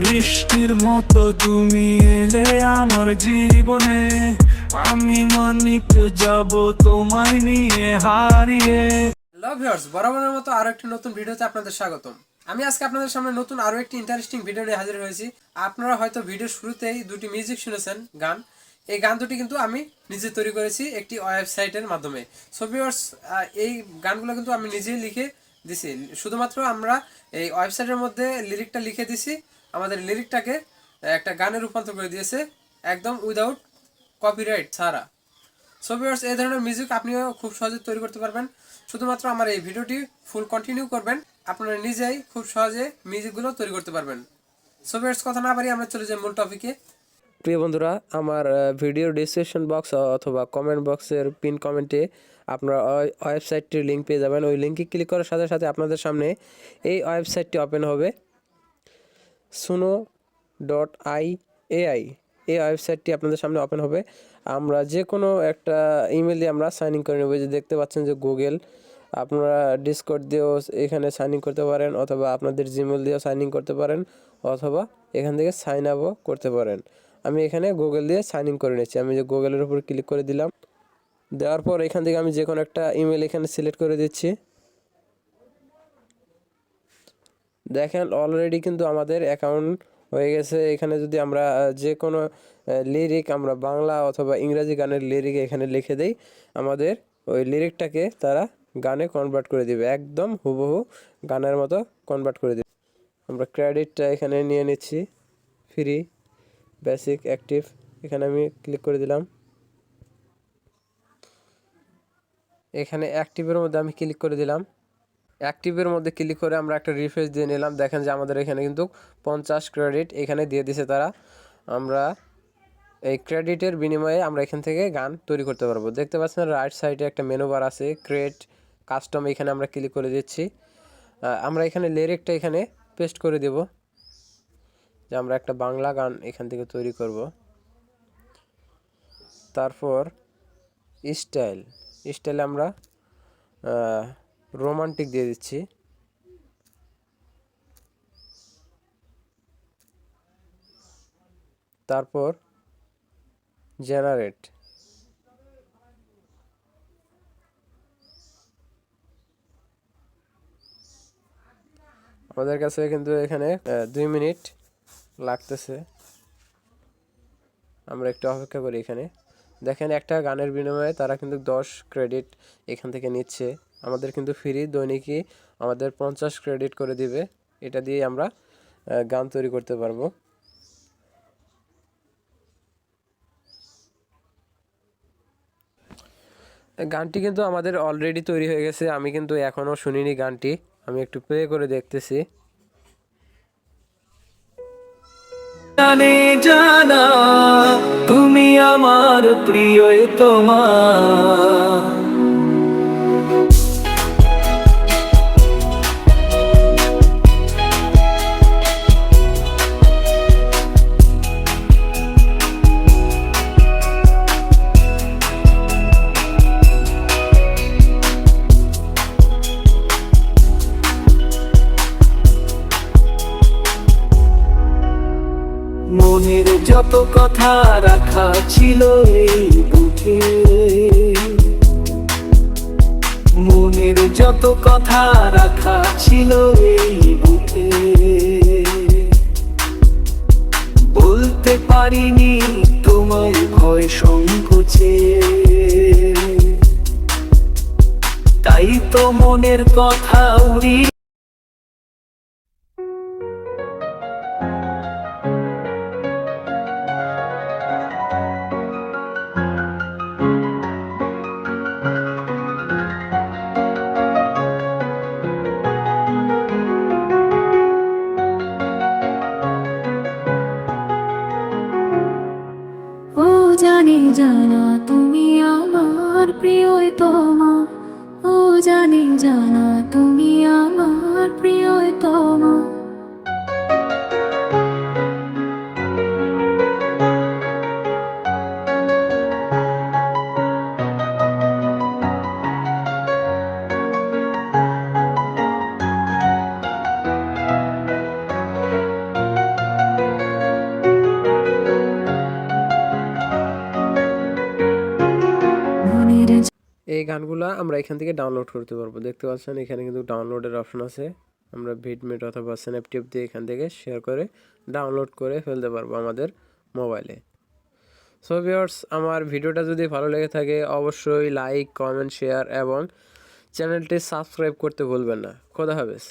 বৃষ্টির মতো তুমি এলে আমার জীবনে, আমি মানিক যাব তোমায় নিয়ে হারিয়ে। হ্যালো ভিউয়ার্স, বরাবরের মতো আরো একটি নতুন ভিডিওতে আপনাদের স্বাগতম। আমি আজকে আপনাদের সামনে নতুন আরো একটি ইন্টারেস্টিং ভিডিও নিয়ে হাজির হয়েছি। আপনারা হয়তো ভিডিওর শুরুতেই দুটি মিউজিক শুনেছেন, গান। এই গান দুটি কিন্তু আমি নিজে তৈরি করেছি একটি ওয়েবসাইটের মাধ্যমে। সো ভিউয়ার্স, এই গানগুলো কিন্তু আমি নিজেই লিখে দিছি। শুধুমাত্র আমরা এই ওয়েবসাইটের মধ্যে লিরিকটা লিখে দিছি, আমাদের লিরিকটাকে একটা গানে রূপান্তর করে দিয়েছে, একদম উইদাউট কপিরাইট ছাড়া। সো ভিউয়ার্স, এই ধরনের মিউজিক আপনিও খুব সহজে তৈরি করতে পারবেন। শুধুমাত্র আমার এই ভিডিওটি ফুল কন্টিনিউ করবেন, আপনারা নিজেই খুব সহজে মিউজিকগুলো তৈরি করতে পারবেন। সো ভিউয়ার্স, কথা না বাড়িয়ে আমরা চলে যাই মূল টপিকে। প্রিয় বন্ধুরা, আমার ভিডিও ডিসক্রিপশন বক্স অথবা কমেন্ট বক্সের পিন কমেন্টে আপনারা ওয়েবসাইটটির লিঙ্ক পেয়ে যাবেন। ওই লিঙ্কে ক্লিক করার সাথে সাথে আপনাদের সামনে এই ওয়েবসাইটটি ওপেন হবে। suno.ai এই ওয়েবসাইটটি আপনাদের সামনে ওপেন হবে। আমরা যে কোনো একটা ইমেল দিয়ে আমরা সাইন ইন করে নেব। যে দেখতে পাচ্ছেন যে গুগল, আপনারা ডিসকর্ড দিয়েও এখানে সাইন ইন করতে পারেন, অথবা আপনাদের জিমেল দিয়েও সাইন ইন করতে পারেন, অথবা এখান থেকে সাইন আপও করতে পারেন। আমি এখানে গুগল দিয়ে সাইন ইন করে নিচ্ছি। আমি যে গুগলের উপর ক্লিক করে দিলাম, দেওয়ার পর এখান থেকে আমি যে কোনো একটা ইমেল এখানে সিলেক্ট করে দিচ্ছি। দেখেন অলরেডি কিন্তু আমাদের অ্যাকাউন্ট হয়ে গেছে। এখানে যদি আমরা যে কোনো লিরিক, আমরা বাংলা অথবা ইংরাজি গানের লিরিক এখানে লিখে দেই, আমাদের ওই লিরিকটাকে তারা গানে কনভার্ট করে দিবে, একদম হুবহু গানের মতো কনভার্ট করে দিবে। আমরা ক্রেডিটটা এখানে নিয়ে নিচ্ছি, ফ্রি, বেসিক, অ্যাক্টিভ, এখানে আমি ক্লিক করে দিলাম। এখানে অ্যাক্টিভের মধ্যে আমি ক্লিক করে দিলাম। অ্যাক্টিভের মধ্যে ক্লিক করে আমরা একটা রিফ্রেশ দিয়ে নিলাম। দেখেন যে আমাদের এখানে কিন্তু 50 ক্রেডিট এখানে দিয়ে দিছে তারা। আমরা এই ক্রেডিটের বিনিময়ে আমরা এখান থেকে গান তৈরি করতে পারবো। দেখতে পাচ্ছেন রাইট সাইডে একটা মেনু বার আছে, ক্রিয়েট কাস্টম, এখানে আমরা ক্লিক করে দিচ্ছি। আমরা এখানে লিরিকটা এখানে পেস্ট করে দেব, যে আমরা একটা বাংলা গান এখান থেকে তৈরি করব। তারপর স্টাইলে আমরা রোমান্টিক দিয়ে দিচ্ছি। তারপর জেনারেট, আমাদের কাছে কিন্তু এখানে 2 মিনিট লাগতেছে, আমরা একটু অপেক্ষা করি। এখানে দেখেন একটা গানের বিনিময়ে তারা কিন্তু 10 ক্রেডিট এখান থেকে নিচ্ছে। আমাদের কিন্তু ফ্রি, দৈনিকই আমাদের 50 ক্রেডিট করে দিবে। এটা দিয়ে আমরা গান তৈরি করতে পারবো। গানটি কিন্তু আমাদের অলরেডি তৈরি হয়ে গেছে। আমি কিন্তু এখনও শুনিনি গানটি, আমি একটু প্লে করে দেখতেছি। জানে জানা তুমি আমার প্রিয় তোমার, মনের যত কথা রাখা ছিল এই বুকে, মনের যত কথা রাখা ছিল এই বুকে, বলতে পারিনি তোমায় ভয় সংকোচে, তাই তো মনের কথা উড়িয়ে জানি জানা তুমি আমার প্রিয়তমা, ও জানি জানা তুমি আমার প্রিয়তমা। গানগুলো আমরা এখান থেকে ডাউনলোড করতে পারবো। দেখতে পাচ্ছেন এখানে কিন্তু ডাউনলোডের অপশন আছে। আমরা ভিডমেট অথবা স্ন্যাপটিপ দিয়ে এখান থেকে শেয়ার করে ডাউনলোড করে ফেলতে পারবো আমাদের মোবাইলে। সো ভিউয়ার্স, আমার ভিডিওটা যদি ভালো লেগে থাকে অবশ্যই লাইক, কমেন্ট, শেয়ার এবং চ্যানেলটি সাবস্ক্রাইব করতে ভুলবেন না। খোদা হাফেজ।